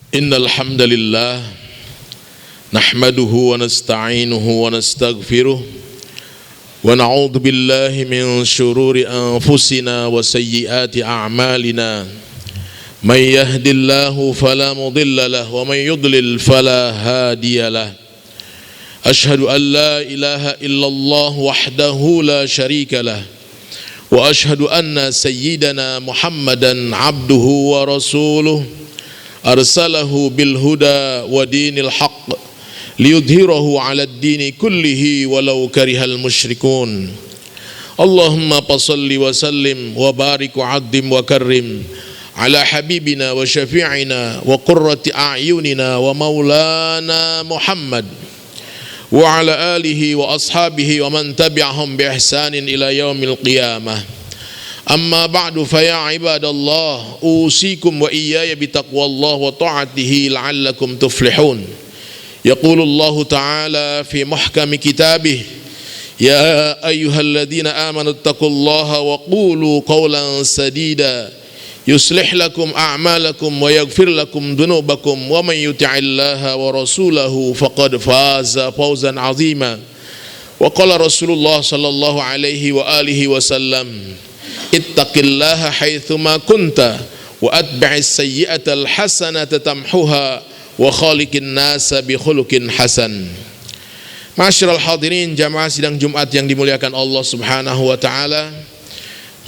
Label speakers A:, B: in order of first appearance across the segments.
A: Innal hamdalillah nahmaduhu wa nasta'inuhu wa nastaghfiruh wa na'udzu billahi min shururi anfusina wa sayyiati a'malina may yahdihillahu fala mudilla lahu wa may yudlil fala hadiya lahu ashhadu an la ilaha illallah wahdahu la syarika lahu wa ashhadu anna sayyidana Muhammadan abduhu wa rasuluh arsalahu bil huda wa dinil haqq liyudhhirahu 'ala ad-dini kullihi walau karihal musyrikun. Allahumma passalli wa sallim wa barik wa 'azzim wa karrim ala habibina wa syafi'ina wa qurrati a'yunina wa maulana Muhammad wa ala alihi wa ashabihi wa man tabi'ahum bi ihsanin ila yaumil qiyamah. Amma ba'du fa ya ibadallah usikum wa iyaya bitaqwallah wa ta'atihi la'allakum tuflihun. Yaqulu Allah ta'ala fi muhkami kitabih ya ayyuhalladzina amanu taqullaha wa qulu qawlan sadida yuslih lakum a'malakum wa yaghfir lakum dhunubakum wa man yuti'illaha wa rasulahu faqad faza fawzan 'azima. Wa qala Rasulullah sallallahu alaihi wa alihi wasallam ittaqillaha haitsuma kunta wa atbi'is sayyi'atal hasanata tamhuha wa khaliqin nasa bi khuluqin hasan. Ma'asyiral hadirin jamaah sidang Jumat yang dimuliakan Allah Subhanahu wa taala,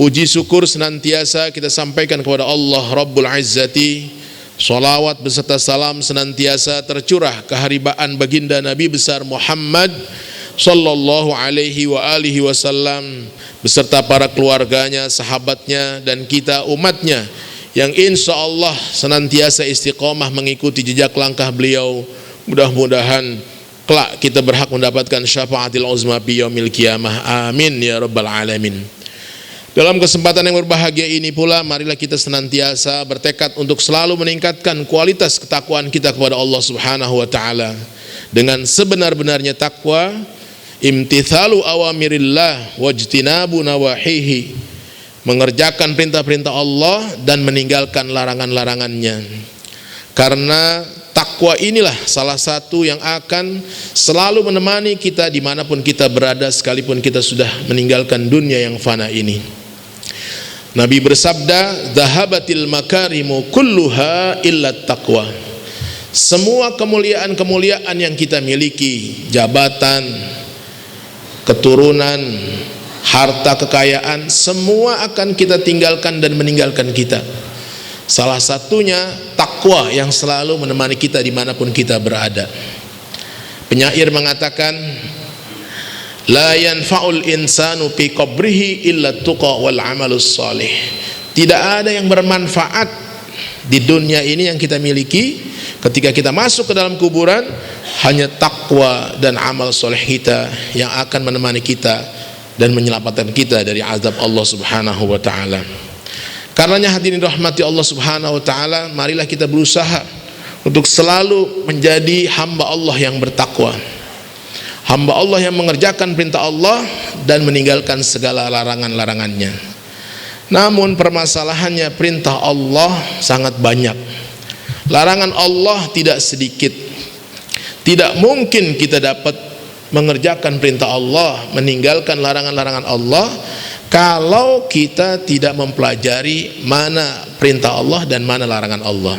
A: puji syukur senantiasa kita sampaikan kepada Allah Rabbul Izzati. Salawat beserta salam senantiasa tercurah keharibaan baginda Nabi besar Muhammad sallallahu alaihi wa alihi wasallam beserta para keluarganya, sahabatnya dan kita umatnya yang insya Allah senantiasa istiqomah mengikuti jejak langkah beliau. Mudah-mudahan kelak kita berhak mendapatkan syafaatil uzma fi yaumil qiyamah. Amin ya rabbal alamin. Dalam kesempatan yang berbahagia ini pula, marilah kita senantiasa bertekad untuk selalu meningkatkan kualitas ketakwaan kita kepada Allah Subhanahu wa taala dengan sebenar-benarnya takwa, imtithalu awamirillah wajtinabu nawahihi, mengerjakan perintah-perintah Allah dan meninggalkan larangan-larangannya. Karena takwa inilah salah satu yang akan selalu menemani kita dimanapun kita berada, sekalipun kita sudah meninggalkan dunia yang fana ini. Nabi bersabda, "Dhahabatil makarimu kulluha illa taqwa." Semua kemuliaan-kemuliaan yang kita miliki, jabatan, keturunan, harta kekayaan, semua akan kita tinggalkan dan meninggalkan kita. Salah satunya takwa yang selalu menemani kita dimanapun kita berada. Penyair mengatakan, la yanfa'ul insanu fi qabrihi illa tuqa wal amalus salih. Tidak ada yang bermanfaat di dunia ini yang kita miliki ketika kita masuk ke dalam kuburan, hanya takwa dan amal soleh kita yang akan menemani kita dan menyelamatkan kita dari azab Allah Subhanahu wa taala. Karenanya hadirin rahmati Allah Subhanahu wa taala, marilah kita berusaha untuk selalu menjadi hamba Allah yang bertakwa, hamba Allah yang mengerjakan perintah Allah dan meninggalkan segala larangan-larangannya. Namun permasalahannya, perintah Allah sangat banyak, larangan Allah tidak sedikit. Tidak mungkin kita dapat mengerjakan perintah Allah, meninggalkan larangan-larangan Allah kalau kita tidak mempelajari mana perintah Allah dan mana larangan Allah.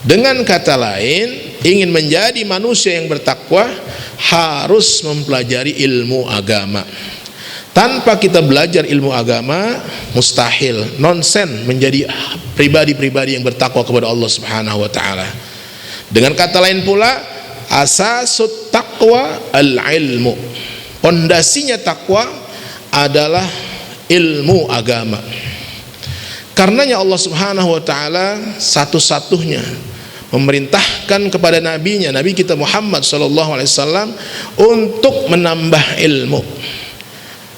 A: Dengan kata lain, ingin menjadi manusia yang bertakwa harus mempelajari ilmu agama. Tanpa kita belajar ilmu agama, mustahil, nonsen menjadi pribadi-pribadi yang bertakwa kepada Allah Subhanahu wa taala. Dengan kata lain pula, asasut taqwa al-ilmu. Pondasinya takwa adalah ilmu agama. Karenanya Allah Subhanahu wa taala satu-satunya memerintahkan kepada nabinya, Nabi kita Muhammad sallallahu alaihi wasallam, untuk menambah ilmu.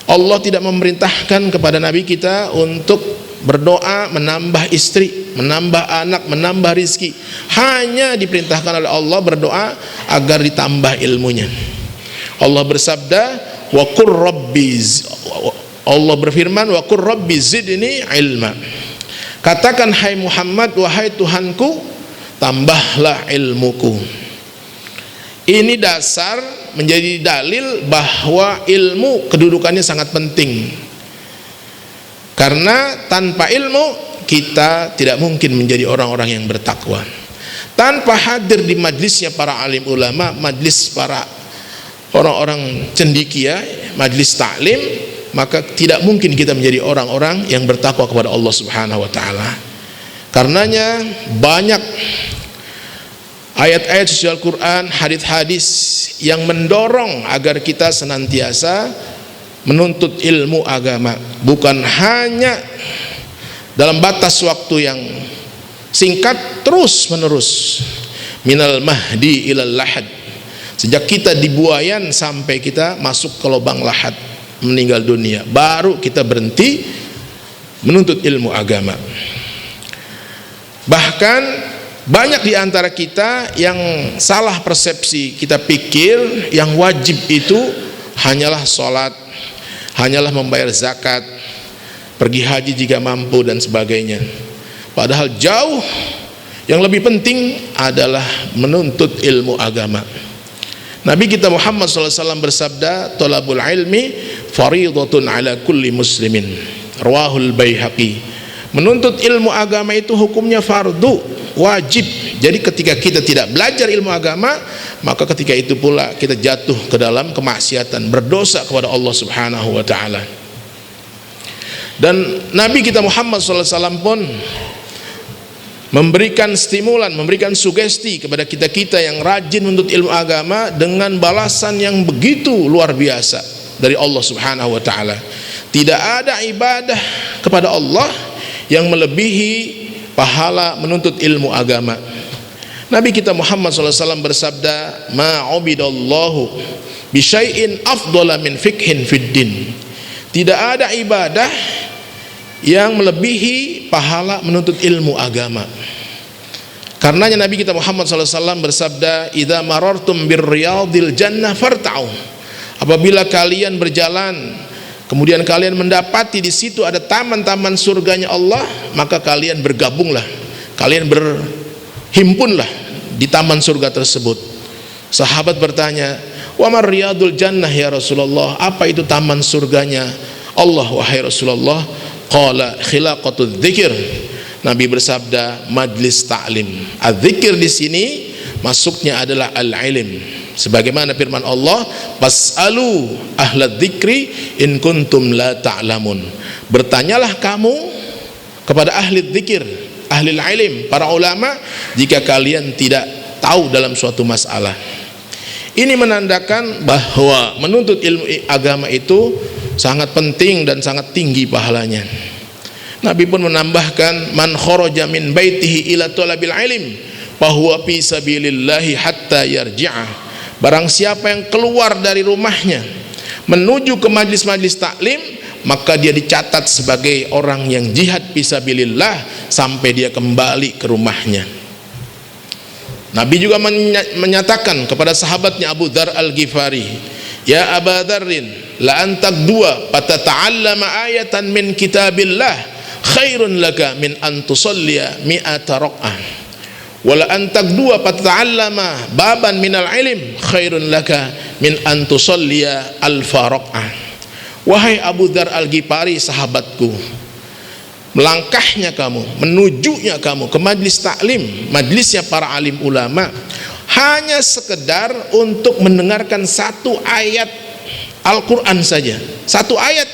A: Allah tidak memerintahkan kepada nabi kita untuk berdoa menambah istri, menambah anak, menambah rizki. Hanya diperintahkan oleh Allah berdoa agar ditambah ilmunya. Allah bersabda, wa qur rabbi, Allah berfirman, wa qur rabbi zidni ilma. Katakan hai Muhammad, wahai Tuhanku, tambahlah ilmuku. Ini dasar menjadi dalil bahwa ilmu kedudukannya sangat penting. Karena tanpa ilmu kita tidak mungkin menjadi orang-orang yang bertakwa. Tanpa hadir di majlisnya para alim ulama, majlis para orang-orang cendekia, majlis taklim, maka tidak mungkin kita menjadi orang-orang yang bertakwa kepada Allah Subhanahu wa taala. Karenanya banyak ayat-ayat suci Al-Quran, hadis-hadis yang mendorong agar kita senantiasa menuntut ilmu agama, bukan hanya dalam batas waktu yang singkat, terus menerus, minal mahdi ilal lahad, sejak kita di buayan sampai kita masuk ke lubang lahat, meninggal dunia, baru kita berhenti menuntut ilmu agama. Bahkan banyak di antara kita yang salah persepsi, kita pikir yang wajib itu hanyalah sholat, hanyalah membayar zakat, pergi haji jika mampu dan sebagainya. Padahal jauh yang lebih penting adalah menuntut ilmu agama. Nabi kita Muhammad SAW bersabda, "Thalabul ilmi fariidatun ala kulli muslimin." Rawahul Baihaqi. Menuntut ilmu agama itu hukumnya fardu, wajib. Jadi ketika kita tidak belajar ilmu agama, maka ketika itu pula kita jatuh ke dalam kemaksiatan, berdosa kepada Allah Subhanahu wa taala. Dan Nabi kita Muhammad SAW pun memberikan stimulan, memberikan sugesti kepada kita-kita yang rajin menuntut ilmu agama dengan balasan yang begitu luar biasa dari Allah Subhanahu wa taala. Tidak ada ibadah kepada Allah yang melebihi pahala menuntut ilmu agama. Nabi kita Muhammad SAW bersabda, "Ma'ubidallahu bisyai'in afdala min fikhin fid din." Tidak ada ibadah yang melebihi pahala menuntut ilmu agama. Karenanya Nabi kita Muhammad SAW bersabda, "Idza marartum birriyadil jannah farta'u." Apabila kalian berjalan, kemudian kalian mendapati di situ ada taman-taman surganya Allah, maka kalian bergabunglah, kalian berhimpunlah di taman surga tersebut. Sahabat bertanya, "Wa mar riyadul jannah ya Rasulullah?" Apa itu taman surganya Allah wahai Rasulullah? Qala khilaqatul dzikir. Nabi bersabda, majlis ta'lim. Az-dzikir di sini masuknya adalah al-ilm. Sebagaimana firman Allah, "Fas'alu ahlad dzikri in kuntum la ta'lamun." Bertanyalah kamu kepada ahli dzikir, ahli ilm, para ulama, jika kalian tidak tahu dalam suatu masalah. Ini menandakan bahwa menuntut ilmu agama itu sangat penting dan sangat tinggi pahalanya. Nabi pun menambahkan, "Man kharaja min baitihi ila talabil ilm fahuwa fi sabilillahi hatta yarji'ah." Barang siapa yang keluar dari rumahnya menuju ke majlis-majlis taklim, maka dia dicatat sebagai orang yang jihad fisabilillah sampai dia kembali ke rumahnya. Nabi juga menyatakan kepada sahabatnya Abu Dzar Al-Ghifari, "Ya Aba Dzarrin, la antak dua fatata'allama ayatan min kitabillah khairun laka min an tusalliya mi'ata raq'ah. Wala antak dua fatata'allama baban minal ilm khairun laka min an tusalliya alfa raq'ah." Wahai Abu Dzar Al-Ghifari, sahabatku, melangkahnya kamu, menujunya kamu ke majlis taklim, majlisnya para alim ulama, hanya sekedar untuk mendengarkan satu ayat Al-Quran saja, satu ayat,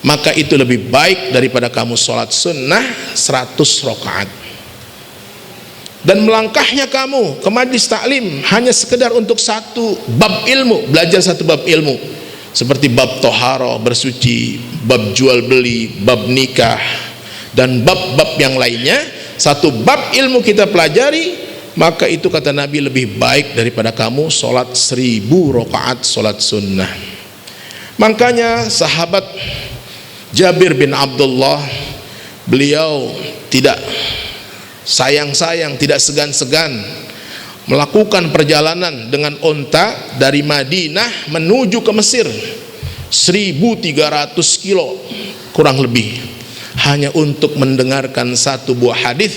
A: maka itu lebih baik daripada kamu sholat sunnah 100 rakaat. Dan melangkahnya kamu ke majlis taklim hanya sekedar untuk satu bab ilmu, belajar satu bab ilmu, seperti bab toharo, bersuci, bab jual beli, bab nikah, dan bab-bab yang lainnya, satu bab ilmu kita pelajari, maka itu kata Nabi lebih baik daripada kamu sholat 1000 rakaat sholat sunnah. Makanya sahabat Jabir bin Abdullah, beliau tidak sayang-sayang, tidak segan-segan melakukan perjalanan dengan onta dari Madinah menuju ke Mesir, 1300 kilo kurang lebih. hanya untuk mendengarkan satu buah hadis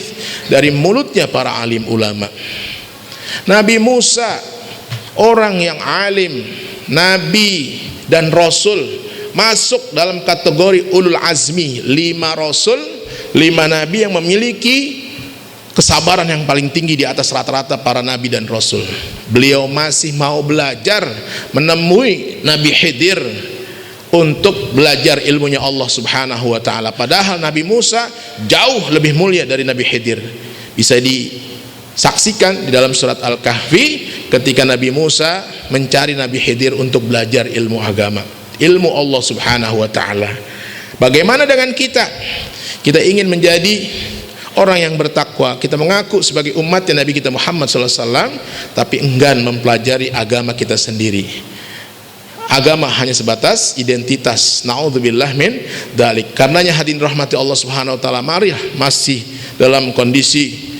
A: dari mulutnya para alim ulama. Nabi Musa, orang yang alim, nabi dan rasul, masuk dalam kategori ulul azmi, 5 rasul, 5 nabi yang memiliki kesabaran yang paling tinggi di atas rata-rata para nabi dan rasul. Beliau masih mau belajar, menemui Nabi Khidir untuk belajar ilmunya Allah Subhanahu wa taala. Padahal Nabi Musa jauh lebih mulia dari Nabi Khidir. Bisa disaksikan di dalam surat Al-Kahfi ketika Nabi Musa mencari Nabi Khidir untuk belajar ilmu agama, ilmu Allah Subhanahu wa taala. Bagaimana dengan kita? Kita ingin menjadi orang yang bertakwa, kita mengaku sebagai umatnya Nabi kita Muhammad SAW, tapi enggan mempelajari agama kita sendiri. Agama hanya sebatas identitas. Na'udzubillah min dzalik. Karenanya hadirin rahmati Allah Subhanahu wa taala, mari masih dalam kondisi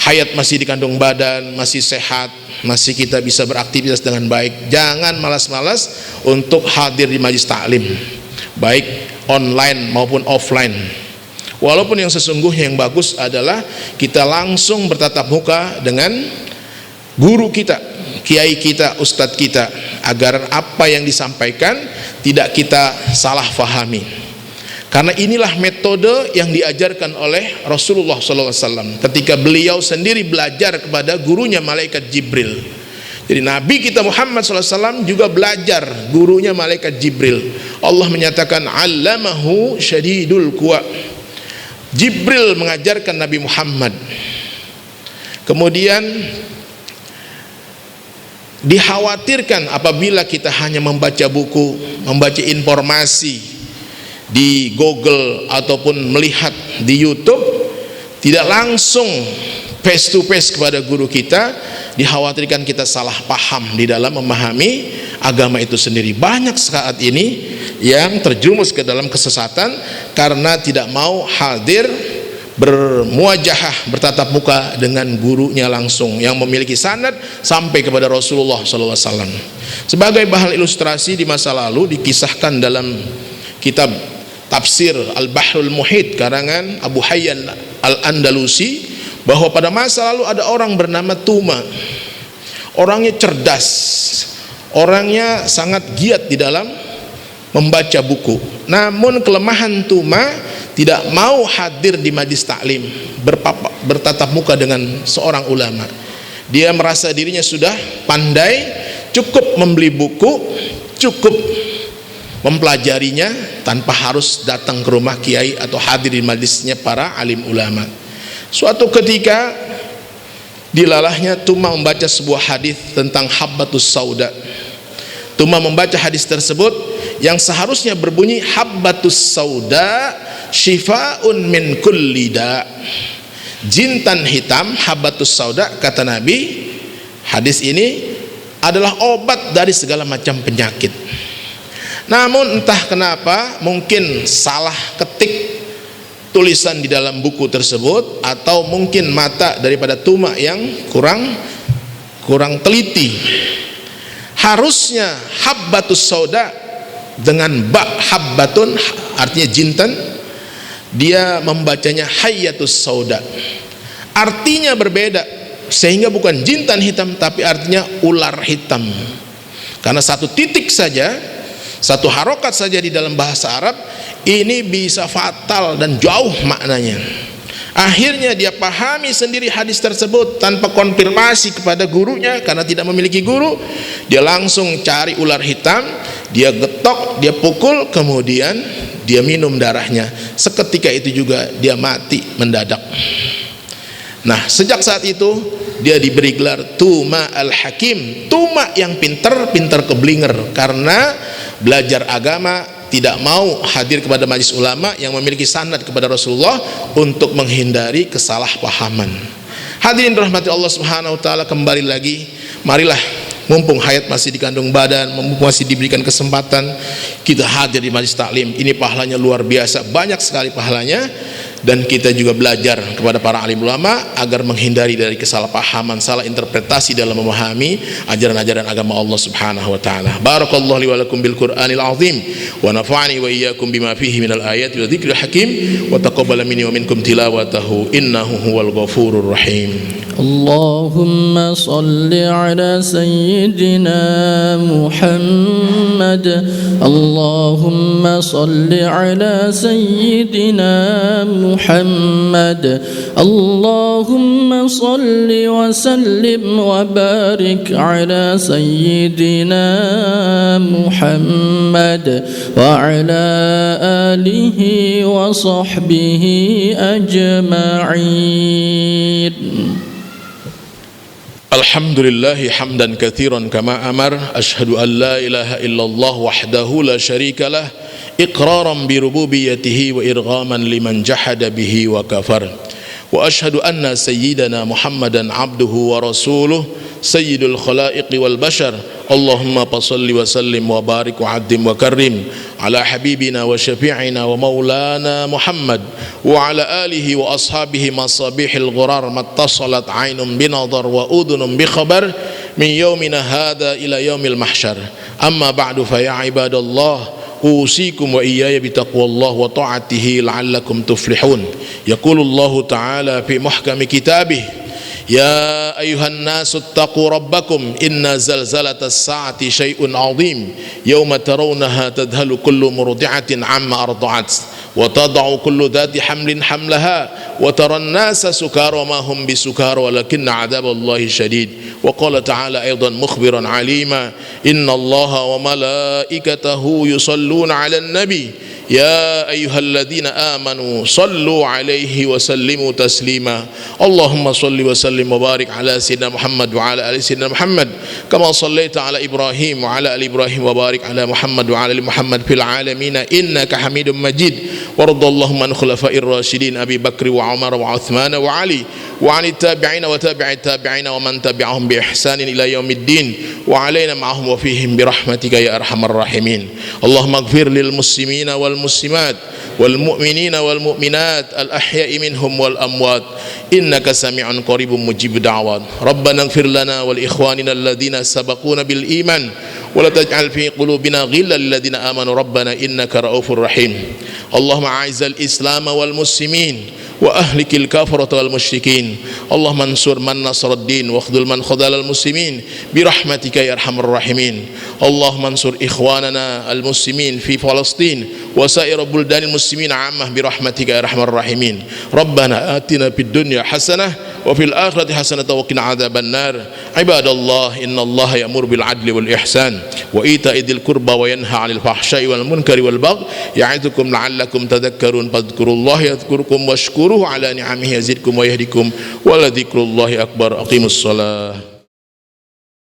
A: hayat, masih dikandung badan, masih sehat, masih kita bisa beraktivitas dengan baik, jangan malas-malas untuk hadir di majelis taklim, baik online maupun offline. Walaupun yang sesungguhnya yang bagus adalah kita langsung bertatap muka dengan guru kita, kiai kita, ustadz kita, agar apa yang disampaikan tidak kita salah fahami. Karena inilah metode yang diajarkan oleh Rasulullah SAW ketika beliau sendiri belajar kepada gurunya malaikat Jibril. Jadi Nabi kita Muhammad SAW juga belajar gurunya malaikat Jibril. Allah menyatakan allamahu syadidul quwa. Jibril mengajarkan Nabi Muhammad. Kemudian dikhawatirkan apabila kita hanya membaca buku, membaca informasi di Google ataupun melihat di YouTube, tidak langsung face to face kepada guru kita, dikhawatirkan kita salah paham di dalam memahami agama itu sendiri. Banyak saat ini yang terjumus ke dalam kesesatan karena tidak mau hadir bermuajahah, bertatap muka dengan gurunya langsung yang memiliki sanad sampai kepada Rasulullah SAW. Sebagai bahan ilustrasi, di masa lalu dikisahkan dalam kitab tafsir Al-Bahrul Muhit karangan Abu Hayyan Al-Andalusi bahwa pada masa lalu ada orang bernama Tuma. Orangnya cerdas, orangnya sangat giat di dalam membaca buku. Namun kelemahan Tuma tidak mau hadir di majlis taklim, bertatap muka dengan seorang ulama. Dia merasa dirinya sudah pandai, cukup membeli buku, cukup mempelajarinya tanpa harus datang ke rumah kiai atau hadir di majlisnya para alim ulama. Suatu ketika dilalahnya Tuma membaca sebuah hadis tentang habbatus sauda. Tuma membaca hadis tersebut yang seharusnya berbunyi habbatus sauda syifaun min kulli da. Jintan hitam, habbatus sauda, kata Nabi, hadis ini adalah obat dari segala macam penyakit. Namun entah kenapa mungkin salah ketik tulisan di dalam buku tersebut, atau mungkin mata daripada Tuma yang kurang teliti. Harusnya habbatus sauda dengan ba habbatun artinya jintan, dia membacanya hayyatus sauda, artinya berbeda, sehingga bukan jintan hitam tapi artinya ular hitam. Karena satu titik saja, satu harokat saja di dalam bahasa Arab ini bisa fatal dan jauh maknanya. Akhirnya dia pahami sendiri hadis tersebut tanpa konfirmasi kepada gurunya, karena tidak memiliki guru. Dia langsung cari ular hitam, dia getok, dia pukul, kemudian dia minum darahnya. Seketika itu juga dia mati mendadak. Nah, sejak saat itu dia diberi gelar Tuma al-Hakim, Tuma yang pintar keblinger, karena belajar agama tidak mau hadir kepada majelis ulama yang memiliki sanad kepada Rasulullah untuk menghindari kesalahpahaman. Hadirin rahmati Allah Subhanahu wa taala, kembali lagi, marilah mumpung hayat masih dikandung badan, mumpung masih diberikan kesempatan, kita hadir di majelis taklim. Ini pahalanya luar biasa, banyak sekali pahalanya. dan kita juga belajar kepada para alim ulama agar menghindari dari kesalahpahaman, salah interpretasi dalam memahami ajaran-ajaran agama Allah Subhanahu wa taala. Barakallahu li wa lakum bil Qur'anil azim wa nafa'ani wa iyyakum bima fihi minal ayati wa dzikril hakim wa taqabbala minni wa minkum tilawatahu innahu huwal ghafurur rahim.
B: Allahumma salli ala sayyidina Muhammad. Allahumma salli ala sayyidina Muhammad. Allahumma salli wa sallim wa barik ala sayyidina Muhammad wa ala alihi wa sahbihi ajma'in.
A: Alhamdulillahi hamdan katsiran kama amar, asyhadu an la ilaha illallah wahdahu la syarika lah, iqraran bi rububiyyatihi wa irghaman liman jahada bihi wa kafar. Wa asyhadu anna sayyidana Muhammadan abduhu wa rasuluh sayyidul khalaiqi wal bashar. Allahumma salli wa sallim wa barik wa addim wa karrim ala habibina wa syafi'ina wa maulana Muhammad wa ala alihi wa ashabihi masabihil ghurar mattasalat aynun binadar wa udhunun bi khabar min yaumina hadha ila yaumil mahsyar. Amma ba'du fa ya ibadallah usikum wa iyaya bitaqwallah wa ta'atihi la'allakum tuflihun. Yaqulullahu ta'ala fi muhkami kitabih, ya ayuhan nasu attaqu rabbakum inna zalzalatas saati syai'un azim yawma tarawnaha tadhalu kullu murdi'atin amma arda'at wa tada'u kullu dhati hamlin hamlaha wa taran nasa sukara ma hum bisukara walakinna adzaballahi syadid. Wa qala ta'ala aidan mukhbiran alima inna allaha wa malaikatahu yusalluna 'alan nabi ya ayyuhalladzina amanu sallu alaihi wa sallimu taslima. Allahumma salli wa sallim wa barik ala sayyidina Muhammad wa ala ali sayyidina Muhammad kama sallaita ala Ibrahim wa ala ali Ibrahim wa barik ala Muhammad wa ala ali Muhammad fil alamin innaka Hamidum Majid. Waradallahu an khulafa'ir rasyidin Abi Bakr wa Umar wa Uthman wa Ali wa anit tabi'in wa tabi'it tabi'in wa man tabi'ahum bi ihsanin ila yaumiddin wa alaina ma'ahum wa fihim bi rahmatika ya arhamar rahimin. Allahumma ighfir lil muslimina wal muslimat wal mu'minina wal mu'minat al ahya'i minhum wal amwat innaka sami'un qaribun mujibud da'wat. Rabbana ighfir lana wal ikhwanina alladhina sabaquna bil iman wa la taj'al fi qulubina ghillan lil ladzina amanu rabbana innaka ra'ufur rahim. Allahumma a'izzal islam wal muslimin wa ahlikil kafarata wal musyrikin. Allahumma ansur man nasaraddin wa khudhul man khadhalal muslimin bi rahmatika ya arhamar rahimin. Allahumma ansur ikhwanana al muslimin fi Palestin wa sa'ir buldanil muslimin 'ammah bi rahmatika ya arhamar rahimin. Rabbana atina fid dunya hasanah wa fil akhirati hasanah wa qina adzaban nar. Ibadallah innallaha ya'muru bil 'adli wal ihsan wa ita'i dzil qurba wa yanha 'anil fahsya'i wal munkari wal baghi ya'idukum la'allakum tadhakkarun. Fadhkurullaha yadhkurukum washkuruhu ala ni'amihi yazidkum wa yahdikum wa la dzikrullahi akbar. Aqimus shalah.